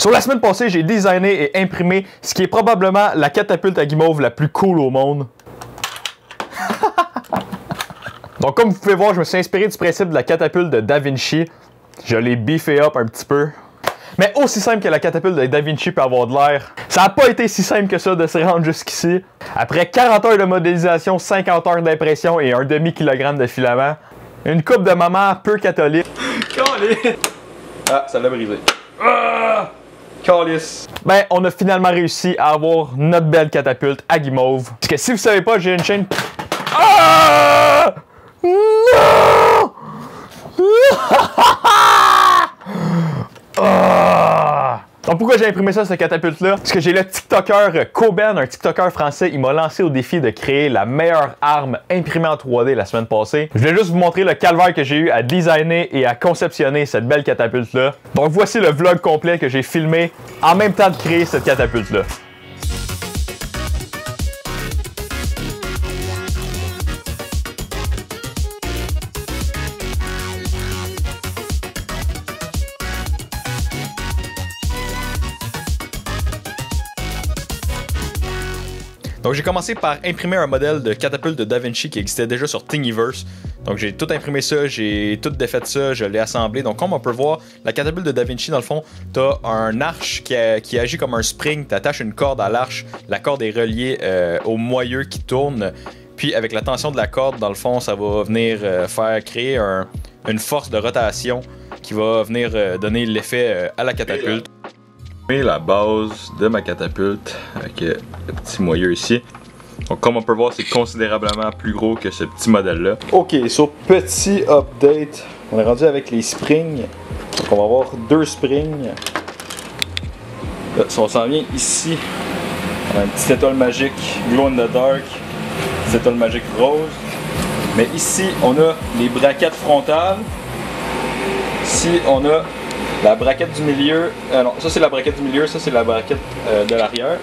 Sur la semaine passée, j'ai designé et imprimé ce qui est probablement la catapulte à guimauve la plus cool au monde. Donc comme vous pouvez voir, je me suis inspiré du principe de la catapulte de Da Vinci. Je l'ai beefé up un petit peu. Mais aussi simple que la catapulte de Da Vinci peut avoir de l'air, ça n'a pas été si simple que ça de se rendre jusqu'ici. Après 40 heures de modélisation, 50 heures d'impression et un demi-kilogramme de filament, une coupe de maman peu catholique. Ah, ça l'a brisé. Ah! Calice. Ben, on a finalement réussi à avoir notre belle catapulte à guimauve. Parce que si vous savez pas, j'ai une chaîne... Ah! Non! Ah! Donc pourquoi j'ai imprimé ça, cette catapulte-là? Parce que j'ai le TikToker Coben, un TikToker français, il m'a lancé au défi de créer la meilleure arme imprimée en 3D la semaine passée. Je voulais juste vous montrer le calvaire que j'ai eu à designer et à conceptionner cette belle catapulte-là. Donc voici le vlog complet que j'ai filmé en même temps de créer cette catapulte-là. Donc j'ai commencé par imprimer un modèle de catapulte de Da Vinci qui existait déjà sur Thingiverse. Donc j'ai tout imprimé ça, j'ai tout défait ça, je l'ai assemblé. Donc comme on peut voir, la catapulte de Da Vinci, dans le fond, t'as un arche qui agit comme un spring, t'attaches une corde à l'arche, la corde est reliée au moyeu qui tourne. Puis avec la tension de la corde, dans le fond, ça va venir faire créer une force de rotation qui va venir donner l'effet à la catapulte. La base de ma catapulte avec le petit moyeu ici. Donc comme on peut voir, c'est considérablement plus gros que ce petit modèle là. Ok, sur petit update, on est rendu avec les springs. Donc on va avoir 2 springs. Là, si on s'en vient ici, on a une petite étoile magique glow in the dark, une petite étoile magique rose. Mais ici on a les braquettes frontales. Ici on a la braquette du milieu, non, ça c'est la braquette du milieu, ça c'est la braquette de l'arrière.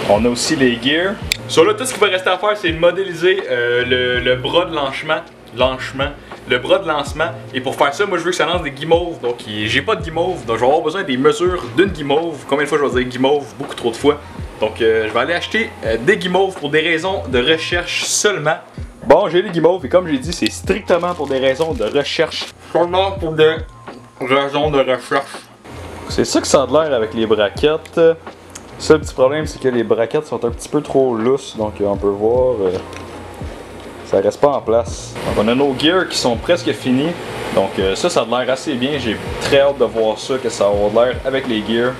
On a aussi les gears. Sur là, tout ce qu'il va rester à faire, c'est de modéliser le bras de le bras de lancement. Et pour faire ça, moi je veux que ça lance des guimauves. Donc j'ai pas de guimauve, donc je vais avoir besoin des mesures d'une guimauve. Combien de fois je vais dire guimauve? Beaucoup trop de fois. Donc je vais aller acheter des guimauves pour des raisons de recherche seulement. Bon, j'ai les guimauves et comme j'ai dit, c'est strictement pour des raisons de recherche. Seulement pour des raison de recherche. C'est ça que ça a de l'air avec les braquettes. Ça, le petit problème, c'est que les braquettes sont un petit peu trop lousses. Donc, on peut voir, ça reste pas en place. Donc, on a nos gears qui sont presque finis. Donc, ça a de l'air assez bien. J'ai très hâte de voir ça, que ça va avoir de l'air avec les gears.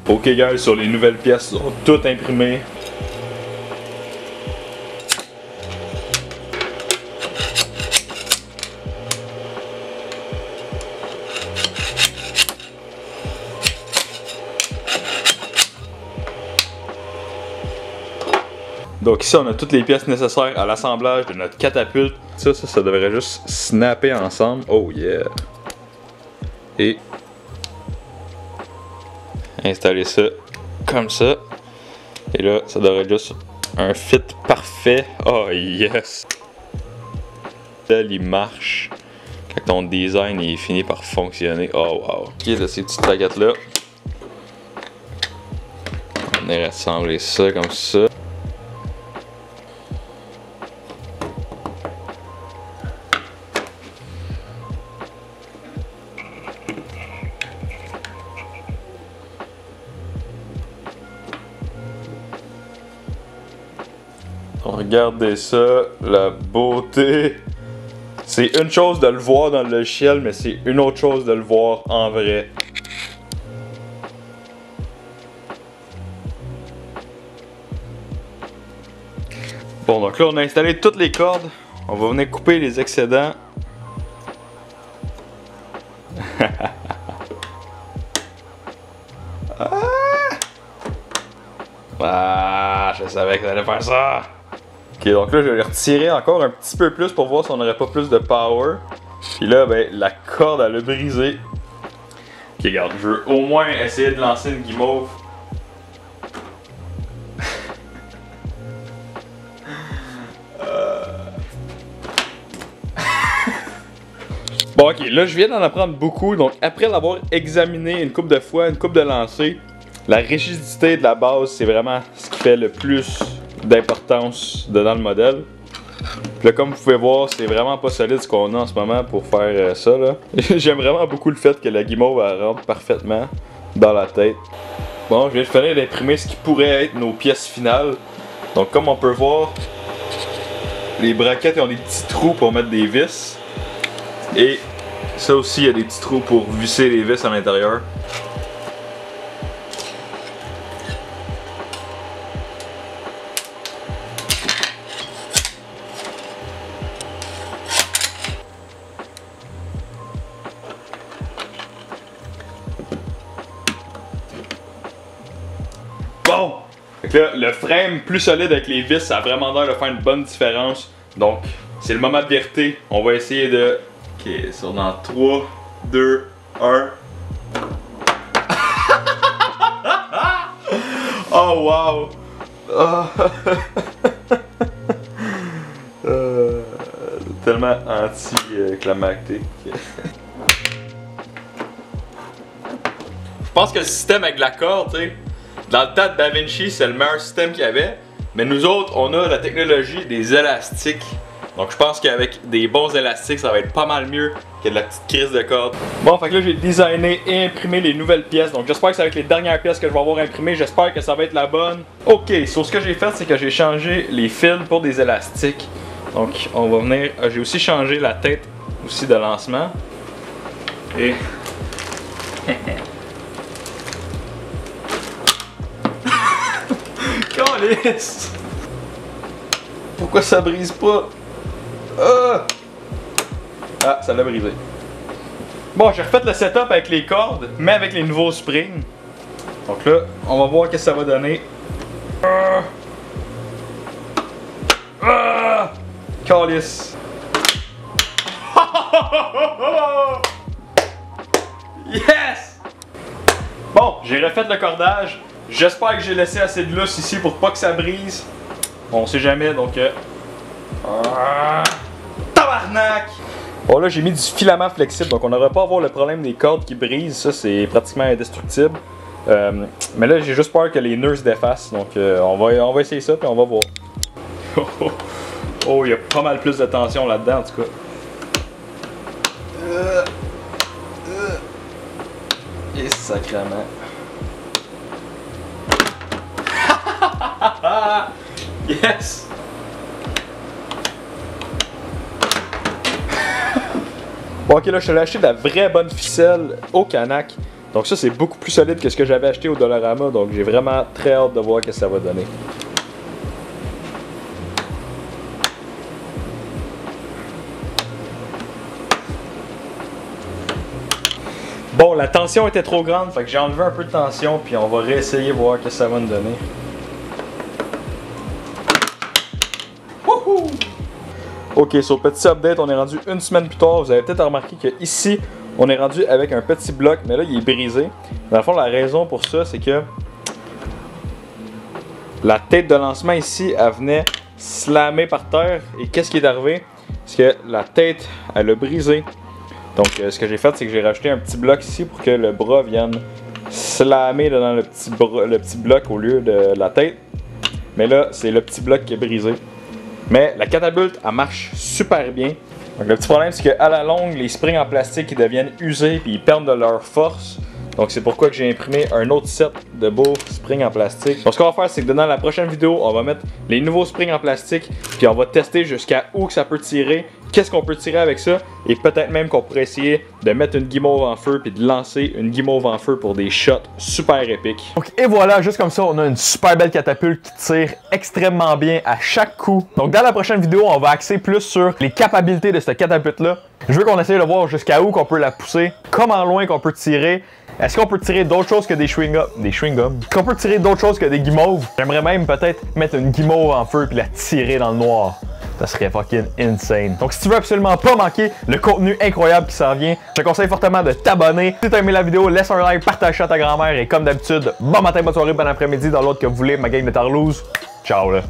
Ok, guys, sur les nouvelles pièces, ils sont toutes imprimées. Donc ici on a toutes les pièces nécessaires à l'assemblage de notre catapulte. Ça devrait juste snapper ensemble. Oh yeah! Et installer ça comme ça. Et là, ça devrait être juste un fit parfait. Oh yes! Là, il marche. Quand ton design est fini par fonctionner. Oh wow! Ok, là ces petites plaquettes là. On va rassembler ça comme ça. Regardez ça, la beauté. C'est une chose de le voir dans le logiciel, mais c'est une autre chose de le voir en vrai. Bon, donc là on a installé toutes les cordes. On va venir couper les excédents. Ah, je savais que ça allait faire ça. Ok, donc là je vais les retirer encore un petit peu plus pour voir si on n'aurait pas plus de power. Puis là, ben, la corde elle a brisé. Ok, regarde, je veux au moins essayer de lancer une guimauve. Bon, ok, là je viens d'en apprendre beaucoup, donc après l'avoir examiné une couple de fois, une couple de lancers, la rigidité de la base c'est vraiment ce qui fait le plus d'importance dans le modèle. Puis là, comme vous pouvez voir, c'est vraiment pas solide ce qu'on a en ce moment pour faire ça là. J'aime vraiment beaucoup le fait que la guimauve elle rentre parfaitement dans la tête. Bon, je viens de finir d'imprimer ce qui pourrait être nos pièces finales. Donc comme on peut voir, les braquettes ont des petits trous pour mettre des vis. Et ça aussi, il y a des petits trous pour visser les vis à l'intérieur. Bon! Fait que là, le frame plus solide avec les vis, ça a vraiment l'air de faire une bonne différence. Donc, c'est le moment de vérité. On va essayer de... Ok, ça dans 3, 2, 1. Oh wow! Tellement anti-climactique. Je pense que le système avec la corde, tu sais, dans le temps de DaVinci, c'est le meilleur système qu'il y avait. Mais nous autres, on a la technologie des élastiques. Donc je pense qu'avec des bons élastiques, ça va être pas mal mieux que de la petite crise de corde. Bon, fait que là j'ai designé et imprimé les nouvelles pièces. Donc j'espère que c'est avec les dernières pièces que je vais avoir imprimées. J'espère que ça va être la bonne. Ok, sur ce que j'ai fait, c'est que j'ai changé les fils pour des élastiques. Donc on va venir... j'ai aussi changé la tête aussi de lancement. Et... Calisse! Pourquoi ça brise pas? Ah, ça l'a brisé. Bon, j'ai refait le setup avec les cordes, mais avec les nouveaux springs. Donc là, on va voir qu'est-ce que ça va donner. Calisse! Yes! Bon, j'ai refait le cordage. J'espère que j'ai laissé assez de lousse ici pour pas que ça brise. Bon, on sait jamais, donc... Tabarnak! Bon, là, j'ai mis du filament flexible, donc on n'aurait pas à avoir le problème des cordes qui brisent. Ça, c'est pratiquement indestructible. Mais là, j'ai juste peur que les nœuds se défassent. Donc, on va essayer ça, puis on va voir. Oh, il y a pas mal plus de tension là-dedans, en tout cas. Et sacrément. Yes! Bon, ok, là, je te l'ai acheté de la vraie bonne ficelle au Canac. Donc ça, c'est beaucoup plus solide que ce que j'avais acheté au Dollarama. Donc j'ai vraiment très hâte de voir ce que ça va donner. Bon, la tension était trop grande, fait que j'ai enlevé un peu de tension, puis on va réessayer voir ce que ça va nous donner. Wouhou! Ok, sur le petit update, on est rendu une semaine plus tard. Vous avez peut-être remarqué que ici, on est rendu avec un petit bloc, mais là, il est brisé. Dans le fond, la raison pour ça, c'est que la tête de lancement ici, elle venait slammer par terre. Et qu'est-ce qui est arrivé? C'est que la tête, elle a brisé. Donc, ce que j'ai fait, c'est que j'ai rajouté un petit bloc ici pour que le bras vienne slammer dans le petit bloc au lieu de la tête. Mais là, c'est le petit bloc qui est brisé. Mais la catapulte, elle marche super bien. Donc, le petit problème, c'est qu'à la longue, les springs en plastique ils deviennent usés et ils perdent de leur force. Donc, c'est pourquoi que j'ai imprimé un autre set de beaux springs en plastique. Donc, ce qu'on va faire, c'est que dans la prochaine vidéo, on va mettre les nouveaux springs en plastique. Puis, on va tester jusqu'à où que ça peut tirer. Qu'est-ce qu'on peut tirer avec ça? Et peut-être même qu'on pourrait essayer de mettre une guimauve en feu puis de lancer une guimauve en feu pour des shots super épiques. Donc, et voilà, juste comme ça, on a une super belle catapulte qui tire extrêmement bien à chaque coup. Donc, dans la prochaine vidéo, on va axer plus sur les capacités de cette catapulte-là. Je veux qu'on essaye de voir jusqu'à où qu'on peut la pousser, comment loin qu'on peut tirer. Est-ce qu'on peut tirer d'autres choses que des chewing-gums? Est-ce qu'on peut tirer d'autres choses que des guimauves? J'aimerais même peut-être mettre une guimauve en feu puis la tirer dans le noir. Ça serait fucking insane. Donc si tu veux absolument pas manquer le contenu incroyable qui s'en vient, je te conseille fortement de t'abonner. Si tu as aimé la vidéo, laisse un like, partage ça à ta grand-mère et comme d'habitude, bon matin, bonne soirée, bon après-midi dans l'autre que vous voulez, ma gang de Tarlouse. Ciao là!